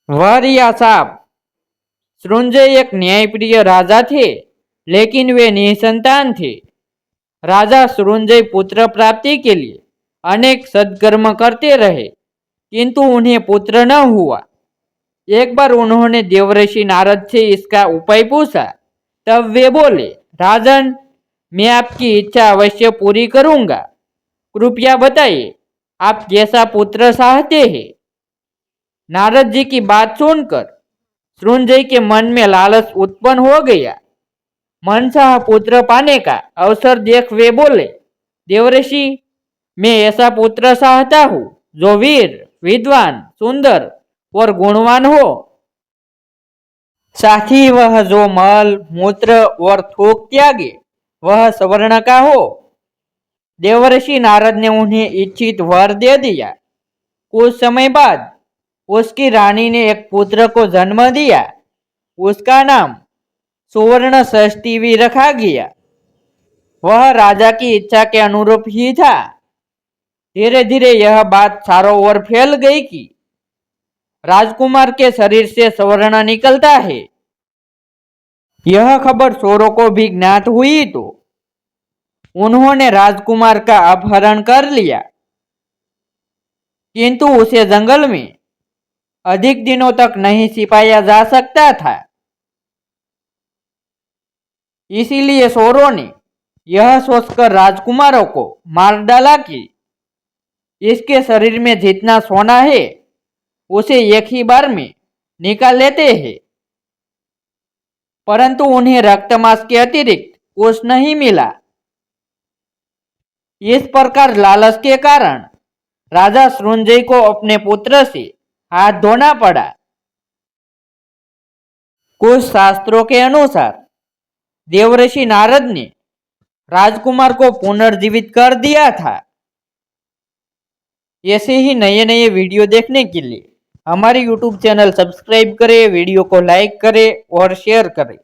वह साहब, सृंजय एक न्यायप्रिय राजा थे, लेकिन वे निसंतान थे। राजा सृंजय पुत्र प्राप्ति के लिए अनेक सत्कर्म करते रहे, किंतु उन्हें पुत्र न हुआ। एक बार उन्होंने देवर्षि नारद से इसका उपाय पूछा। तब वे बोले, राजन, मैं आपकी इच्छा अवश्य पूरी करूंगा। कृपया बताइए, आप कैसा पुत्र चाहते हैं? नारद जी की बात सुनकर सृंजय के मन में लालच उत्पन्न हो गया। मनचाहा पुत्र पाने का अवसर देख वे बोले, देवर्षि, मैं ऐसा पुत्र चाहता हूँ जो वीर, विद्वान, सुंदर और गुणवान हो। साथ ही वह जो मल, मूत्र और थूक त्यागे, वह सवर्ण का हो। देवर्षि नारद ने उन्हें इच्छित वर दे दिया। कुछ समय बाद उसकी रानी ने एक पुत्र को जन्म दिया। उसका नाम सुवर्ण षष्ठी रखा गया। वह राजा की इच्छा के अनुरूप ही था। धीरे धीरे यह बात चारों ओर फैल गई कि राजकुमार के शरीर से स्वर्ण निकलता है। यह खबर चोरों को भी ज्ञात हुई तो उन्होंने राजकुमार का अपहरण कर लिया, किंतु उसे जंगल में अधिक दिनों तक नहीं छिपाया जा सकता था। इसीलिए चोरों ने यह सोचकर राजकुमारों को मार डाला कि इसके शरीर में जितना सोना है उसे एक ही बार में निकाल लेते हैं। परंतु उन्हें रक्तमांस के अतिरिक्त कुछ नहीं मिला। इस प्रकार लालच के कारण राजा सृंजय को अपने पुत्र से हाथ धोना पड़ा। कुछ शास्त्रों के अनुसार देवर्षि नारद ने राजकुमार को पुनर्जीवित कर दिया था। ऐसे ही नए नए वीडियो देखने के लिए हमारे YouTube चैनल सब्सक्राइब करें, वीडियो को लाइक करें और शेयर करें।